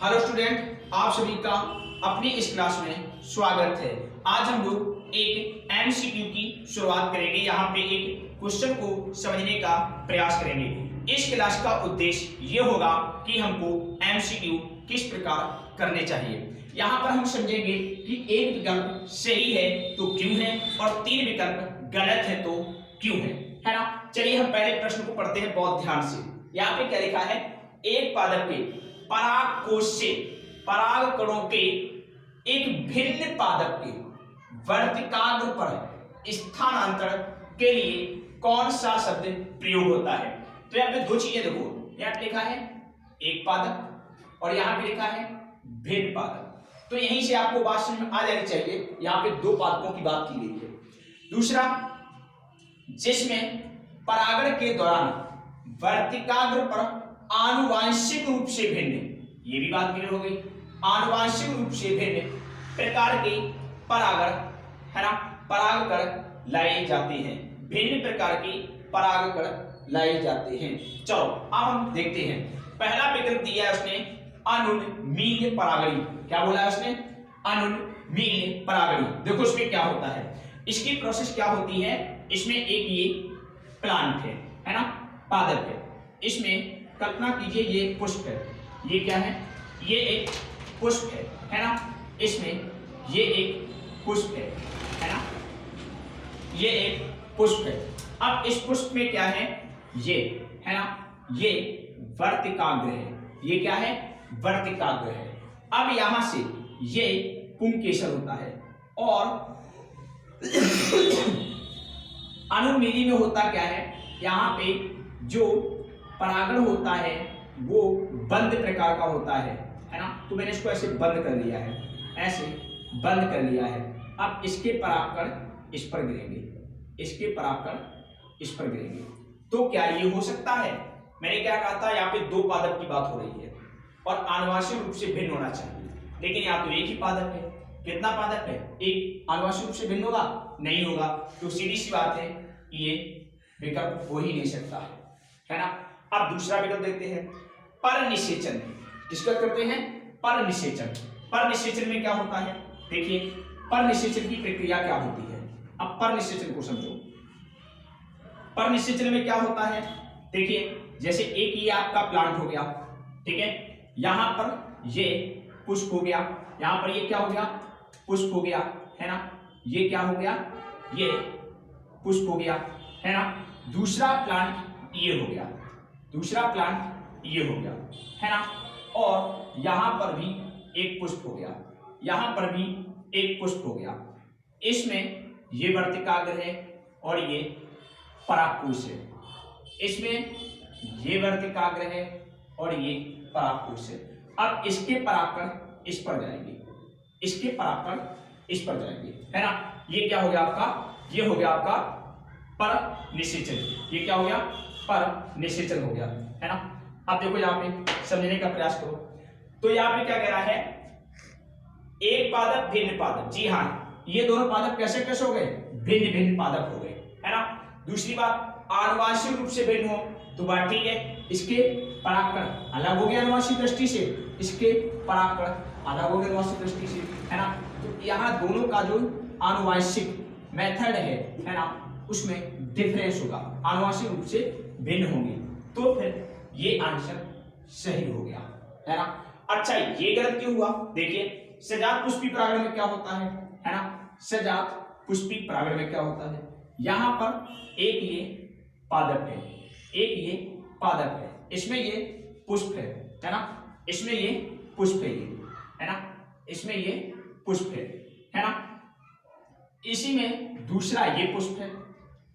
Hello student, आप सभी का अपनी इस क्लास में स्वागत है। आज हम लोग एक एमसीक्यू की शुरुआत करेंगे। यहाँ पे एक क्वेश्चन को समझने का प्रयास करेंगे। इस क्लास का उद्देश्य ये होगा कि हमको एमसीक्यू किस प्रकार करने चाहिए। यहाँ पर हम समझेंगे कि एक विकल्प सही है तो क्यों है और 3 विकल्प गलत है तो क्यों है ना। चलिए हम पहले प्रश्न को पढ़ते हैं बहुत ध्यान से। यहाँ पे क्या लिखा है, एक पादप के पराग कोश से पराग कणों के एक भिन्न पादप के वर्तिकाग्र पर स्थानांतरण के लिए कौन सा शब्द प्रयोग होता है। तो यहाँ पे दो चीजें देखो, यहाँ पे लिखा है एक पादप और यहाँ पे लिखा है भिन्न पादप। तो यहीं से आपको बात समझ में आ जानी चाहिए। यहाँ पे दो पादपों की बात की गई है। दूसरा, जिसमें परागण के दौरान वर्तिकाग्र पर आनुवांशिक रूप से भिन्न, ये भी बात क्लियर हो गई, आनुवांशिक रूप से भिन्न प्रकार के परागण है ना, परागकण लाए जाते हैं। भिन्न प्रकार के परागकण लाए जाते हैं। चलो अब हम देखते हैं। पहला विकल्प दिया है उसने अनुन्मील परागणी। क्या बोला है उसने? अनुन्मील परागणी। देखो इसमें क्या होता है, इसकी प्रोसेस क्या होती है। इसमें एक ये प्लांट है ना, पादप है। इसमें कल्पना कीजिए ये पुष्प है, ये क्या है, ये एक पुष्प है ना। इसमें ये एक पुष्प है ना, ये एक पुष्प है। अब इस पुष्प में क्या है, ये है ना, ये वर्तिकाग्र है। ये क्या है, वर्तिकाग्र है। अब यहां से ये पुंकेसर होता है और अनुमीली में होता क्या है, यहाँ पे जो परागण होता है वो बंद प्रकार का होता है ना। तो मैंने इसको ऐसे बंद कर लिया है, ऐसे बंद कर लिया है। अब इसके परागकण इस पर गिरेंगे, इसके परागकण इस पर गिरेंगे। तो क्या ये हो सकता है? मैंने क्या कहा था, यहाँ पे दो पादप की बात हो रही है और आनुवांशिक रूप से भिन्न होना चाहिए, लेकिन यहाँ तो एक ही पादप है। कितना पादप है? एक। आनुवांशिक रूप से भिन्न होगा? नहीं होगा। तो सीधी सी बात है, ये विकल्प हो ही नहीं सकता है ना। अब दूसरा विकल्प देखते हैं, पर निषेचन। किसका करते हैं? पर निषेचन। पर निषेचन में क्या होता है, देखिए पर निषेचन की प्रक्रिया क्या होती है। अब पर निषेचन को समझो। पर निषेचन में क्या होता है, देखिए जैसे एक ये आपका प्लांट हो गया, ठीक है, यहां पर ये पुष्प हो गया, यहां पर ये क्या हो गया, पुष्प हो गया है ना। ये क्या हो गया, ये पुष्प हो गया है ना। दूसरा प्लांट ये हो गया, दूसरा प्लांट ये हो गया है ना। और यहां पर भी एक पुष्प हो गया, यहां पर भी एक पुष्प हो गया। इसमें ये वर्तिकाग्र है और ये परागकोश है। इसमें ये वर्तिकाग्र है और ये परागकोश है। अब इसके परागकण इस पर जाएंगे, इसके परागकण इस पर जाएंगे है ना। ये क्या हो गया आपका, ये हो गया आपका पर निषेचन। ये क्या हो गया, पर निषेचन हो गया है ना। अब देखो यहाँ पे समझने का प्रयास करो। तो यहाँ पे क्या कह रहा है, एक पादप भिन्न पादप। जी हाँ, ये दोनों पादप कैसे कैसे हो गए, भिन्न भिन्न पादप हो गए है ना। दूसरी बात, आनुवांशिक रूप से भिन्न हो तो बात ठीक है, इसके परागकण अलग हो गया आनुवांशिक दृष्टि से, इसके परागकण अलग हो गए आनुवांशिक दृष्टि से है ना। तो यहाँ दोनों का जो आनुवांशिक मेथड है ना, उसमें डिफरेंस होगा, आनुवांशिक रूप से भिन्न होंगे। तो फिर ये आंसर सही हो गया है ना। अच्छा, ये गलत क्यों हुआ? देखिए सजात पुष्पी परागण में क्या होता है ना, सजात पुष्पी परागण में क्या होता है, यहां पर एक ये पादप है, एक ये पादप है, इसमें ये पुष्प है ना, इसमें ये पुष्प है ना, इसमें ये पुष्प है ना। इसी में दूसरा ये पुष्प है,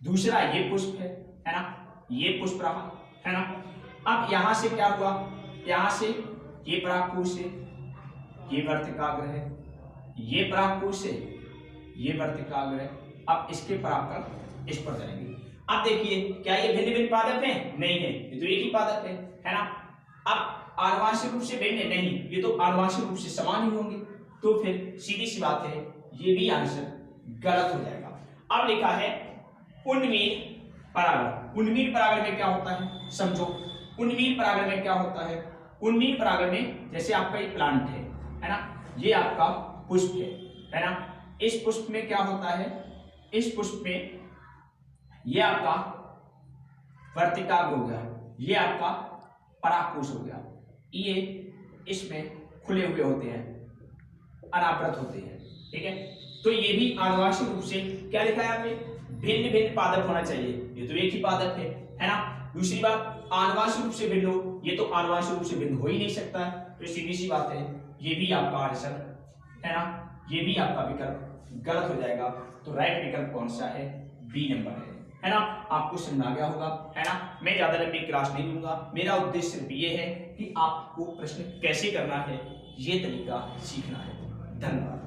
दूसरा ये पुष्प है ना, ये पुष्प रहा है ना। अब यहां से क्या हुआ, यहां से ये परागकोश है, ये वर्तिकाग्र है, ये परागकोश है, ये वर्तिकाग्र है। अब इसके परागकण इस पर जाएंगे। अब देखिए क्या ये भिन्न भिन्न पादप हैं? नहीं है, ये तो एक ही पादप है ना। अब आनुवांशिक रूप से भिन्न नहीं, ये तो आनुवांशिक रूप से समान ही होंगे। तो फिर सीधी सी बात है, ये भी आंसर गलत हो जाएगा। अब लिखा है उन्मील परागण। उन्मील परागण में क्या होता है समझो। उन्मील परागण में क्या होता है, उन्मील परागण में जैसे आपका ये प्लांट है ना, ये आपका पुष्प है ना। इस पुष्प में क्या होता है, इस पुष्प में ये आपका वर्तिकाग्र हो गया, ये आपका परागकोश हो गया, ये इसमें खुले हुए होते हैं, अनावृत होते हैं, ठीक है। तो ये भी आनुवांशिक रूप से क्या लिखा है आपने, भिन्न भिन्न पादप होना चाहिए, ये तो एक ही पादप है ना। दूसरी बात, आनुवांशिक रूप से भिन्न हो, ये तो आनुवांशिक रूप से भिन्न हो ही नहीं सकता है, तो सीधी सी बात है ये भी आपका आंसर है ना, ये भी आपका विकल्प गलत हो जाएगा। तो राइट विकल्प कौन सा है, बी नंबर है ना। आपको समझ आ गया होगा है ना। मैं ज्यादा लंबी क्लास नहीं लूंगा, मेरा उद्देश्य सिर्फ ये है कि आपको प्रश्न कैसे करना है ये तरीका सीखना है। धन्यवाद।